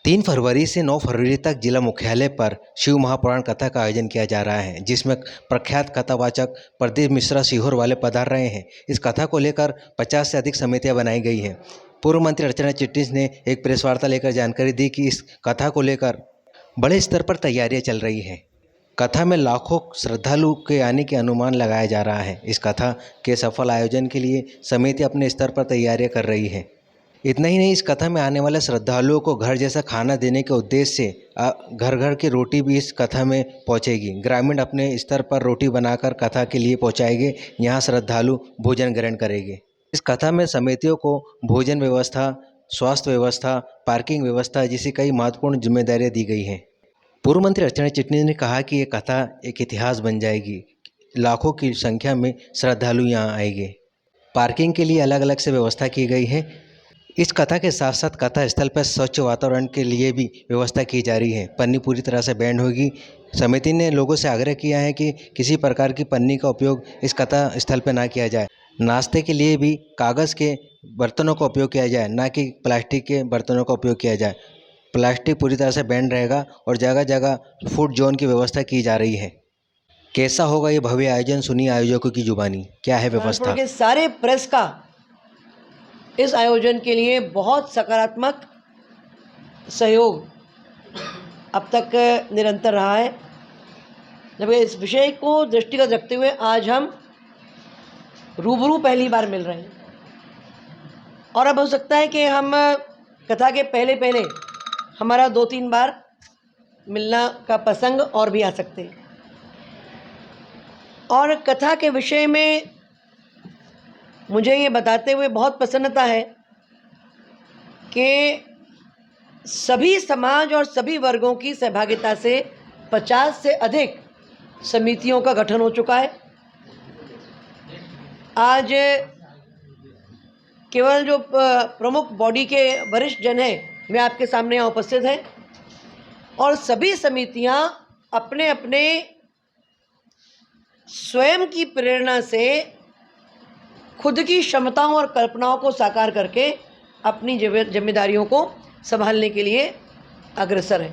3 फरवरी से 9 फरवरी तक जिला मुख्यालय पर शिव महापुराण कथा का आयोजन किया जा रहा है, जिसमें प्रख्यात कथावाचक प्रदीप मिश्रा सीहोर वाले पधार रहे हैं। इस कथा को लेकर 50 से अधिक समितियां बनाई गई हैं। पूर्व मंत्री अर्चना चिटनिस ने एक प्रेस वार्ता लेकर जानकारी दी कि इस कथा को लेकर बड़े स्तर पर तैयारियां चल रही हैं। कथा में लाखों श्रद्धालु के आने के अनुमान लगाया जा रहा है। इस कथा के सफल आयोजन के लिए समिति अपने स्तर पर तैयारियां कर रही है। इतना ही नहीं, इस कथा में आने वाले श्रद्धालुओं को घर जैसा खाना देने के उद्देश्य से घर घर की रोटी भी इस कथा में पहुंचेगी। ग्रामीण अपने स्तर पर रोटी बनाकर कथा के लिए पहुंचाएंगे। यहाँ श्रद्धालु भोजन ग्रहण करेंगे। इस कथा में समितियों को भोजन व्यवस्था, स्वास्थ्य व्यवस्था, पार्किंग व्यवस्था जैसी कई महत्वपूर्ण जिम्मेदारियां दी गई हैं। पूर्व मंत्री अर्चना चिटनिस ने कहा कि ये कथा एक इतिहास बन जाएगी। लाखों की संख्या में श्रद्धालु यहाँ आएंगे। पार्किंग के लिए अलग अलग से व्यवस्था की गई है। इस कथा के साथ साथ कथा स्थल पर स्वच्छ वातावरण के लिए भी व्यवस्था की जा रही है। पन्नी पूरी तरह से बैन होगी। समिति ने लोगों से आग्रह किया है कि किसी प्रकार की पन्नी का उपयोग इस कथा स्थल पर ना किया जाए। नाश्ते के लिए भी कागज़ के बर्तनों का उपयोग किया जाए, ना कि प्लास्टिक के बर्तनों का उपयोग किया जाए। प्लास्टिक पूरी तरह से बैन रहेगा और जगह जगह फूड जोन की व्यवस्था की जा रही है। कैसा होगा ये भव्य आयोजन, सुनिए आयोजकों की जुबानी। क्या है व्यवस्था? के सारे प्रेस का इस आयोजन के लिए बहुत सकारात्मक सहयोग अब तक निरंतर रहा है। जब इस विषय को दृष्टिगत रखते हुए आज हम रूबरू पहली बार मिल रहे हैं, और अब हो सकता है कि हम कथा के पहले हमारा 2-3 बार मिलना का प्रसंग और भी आ सकते हैं। और कथा के विषय में मुझे ये बताते हुए बहुत प्रसन्नता है कि सभी समाज और सभी वर्गों की सहभागिता से 50 से अधिक समितियों का गठन हो चुका है। आज केवल जो प्रमुख बॉडी के वरिष्ठ जन हैं वे आपके सामने यहाँ उपस्थित हैं, और सभी समितियाँ अपने अपने स्वयं की प्रेरणा से खुद की क्षमताओं और कल्पनाओं को साकार करके अपनी जिम्मेदारियों को संभालने के लिए अग्रसर है।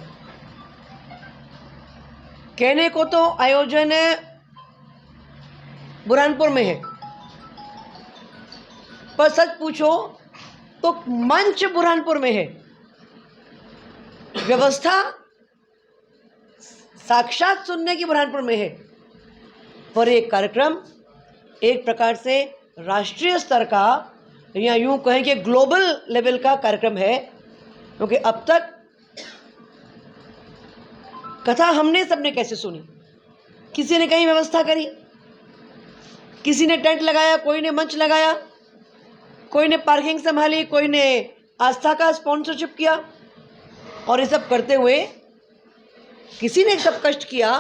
कहने को तो आयोजन बुरहानपुर में है, पर सच पूछो तो मंच बुरहानपुर में है। व्यवस्था साक्षात सुनने की बुरहानपुर में है, पर एक कार्यक्रम एक प्रकार से राष्ट्रीय स्तर का या यूं कहें कि ग्लोबल लेवल का कार्यक्रम है। क्योंकि अब तक कथा हमने सबने कैसे सुनी? किसी ने कहीं व्यवस्था करी, किसी ने टेंट लगाया, कोई ने मंच लगाया, कोई ने पार्किंग संभाली, कोई ने आस्था का स्पॉन्सरशिप किया, और ये सब करते हुए किसी ने सब कष्ट किया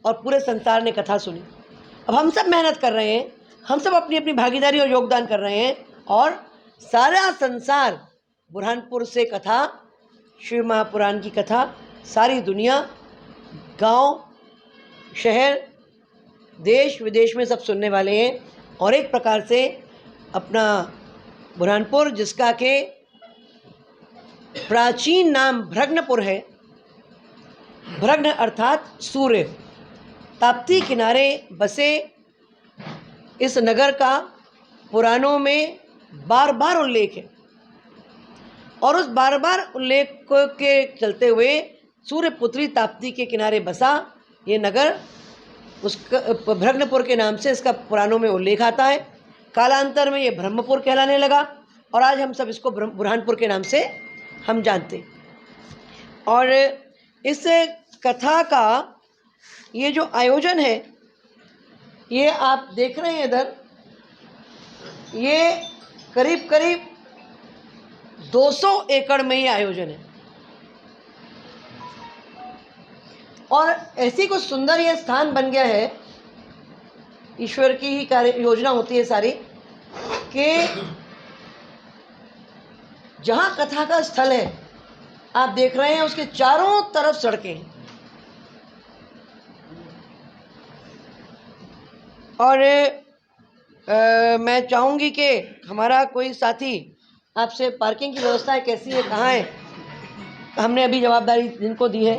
और पूरे संसार ने कथा सुनी। अब हम सब मेहनत कर रहे हैं, हम सब अपनी अपनी भागीदारी और योगदान कर रहे हैं, और सारा संसार बुरहानपुर से कथा, शिव महापुराण की कथा सारी दुनिया, गांव, शहर, देश विदेश में सब सुनने वाले हैं। और एक प्रकार से अपना बुरहानपुर, जिसका के प्राचीन नाम भ्रग्नपुर है, भ्रग्न अर्थात सूर्य, ताप्ती किनारे बसे इस नगर का पुराणों में बार बार उल्लेख है, और उस बार बार उल्लेख के चलते हुए सूर्यपुत्री ताप्ती के किनारे बसा ये नगर, उसका भ्रग्नपुर के नाम से इसका पुराणों में उल्लेख आता है। कालांतर में ये ब्रह्मपुर कहलाने लगा, और आज हम सब इसको बुरहानपुर के नाम से हम जानते हैं। और इस कथा का ये जो आयोजन है, ये आप देख रहे हैं इधर, ये करीब करीब 200 एकड़ में ये आयोजन है, और ऐसी कुछ सुंदर ये स्थान बन गया है, ईश्वर की ही कार्य योजना होती है सारी, कि जहाँ कथा का स्थल है आप देख रहे हैं, उसके चारों तरफ सड़कें हैं। और मैं चाहूँगी कि हमारा कोई साथी आपसे पार्किंग की व्यवस्था कैसी है, कहाँ है, हमने अभी जवाबदारी जिनको दी है।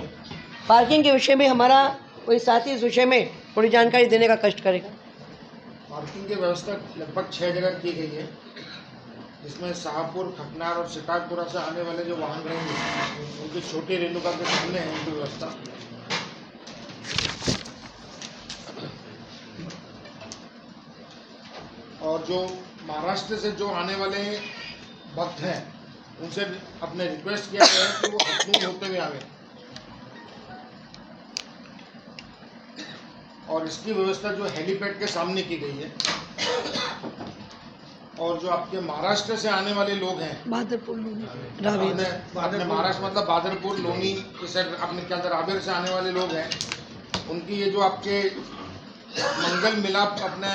पार्किंग के विषय में हमारा कोई साथी इस विषय में थोड़ी जानकारी देने का कष्ट करेगा। पार्किंग की व्यवस्था लगभग 6 जगह की गई है, जिसमें शाहपुर, खकनार और सितारपुरा से आने वाले जो वाहन रहेंगे उनकी छोटी रेणुका के सामने है उनकी व्यवस्था। और जो महाराष्ट्र से जो आने वाले भक्त हैं उनसे अपने रिक्वेस्ट किया गया है कि वो हथनूर होते हुए आवे, और इसकी व्यवस्था जो हेलीपैड के सामने की गई है। और जो आपके महाराष्ट्र से आने वाले लोग हैं, बहादुरपुर अपने महाराष्ट्र मतलब बहादुरपुर, लोनी, इस अपने क्या रावेर से आने वाले लोग हैं, उनकी ये जो आपके मंगल मिलाप अपने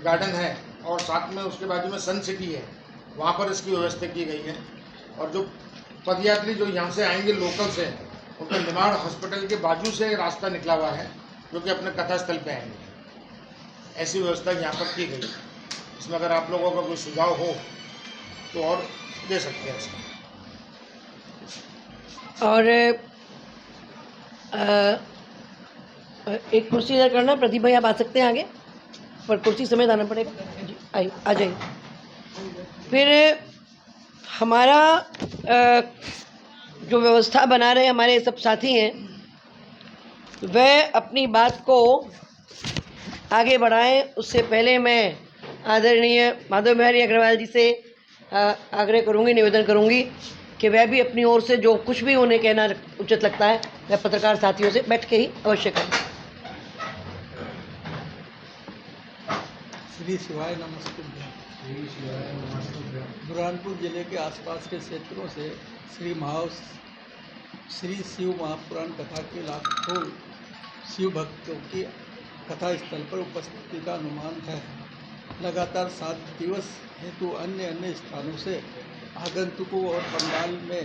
गार्डन है और साथ में उसके बाजू में सन सिटी है, वहाँ पर इसकी व्यवस्था की गई है। और जो पदयात्री जो यहाँ से आएंगे लोकल से, उनका निमाड़ हॉस्पिटल के बाजू से रास्ता निकला हुआ है जो कि अपने कथा स्थल पे आएंगे। ऐसी व्यवस्था यहाँ पर की गई है। इसमें अगर आप लोगों का कोई सुझाव हो तो और दे सकते हैं इसमें। और एक कुर्सी इधर करना, प्रदीप भाई आप आ सकते हैं आगे, पर कुर्सी समेत आना पड़ेगा जी, आइए आ जाइए। फिर हमारा जो व्यवस्था बना रहे हमारे सब साथी हैं, वह अपनी बात को आगे बढ़ाएं। उससे पहले मैं आदरणीय माधव बिहारी अग्रवाल जी से आग्रह करूंगी, निवेदन करूंगी कि वह भी अपनी ओर से जो कुछ भी उन्हें कहना उचित लगता है वह पत्रकार साथियों से बैठ के ही अवश्य करें। श्री शिवाय नमस्तुभ्यं। बुरहानपुर जिले के आसपास के क्षेत्रों से श्री शिव महापुराण कथा के लाखों शिव भक्तों की कथा स्थल पर उपस्थिति का अनुमान है। लगातार 7 दिवस हेतु अन्य स्थानों से आगंतुकों और पंडाल में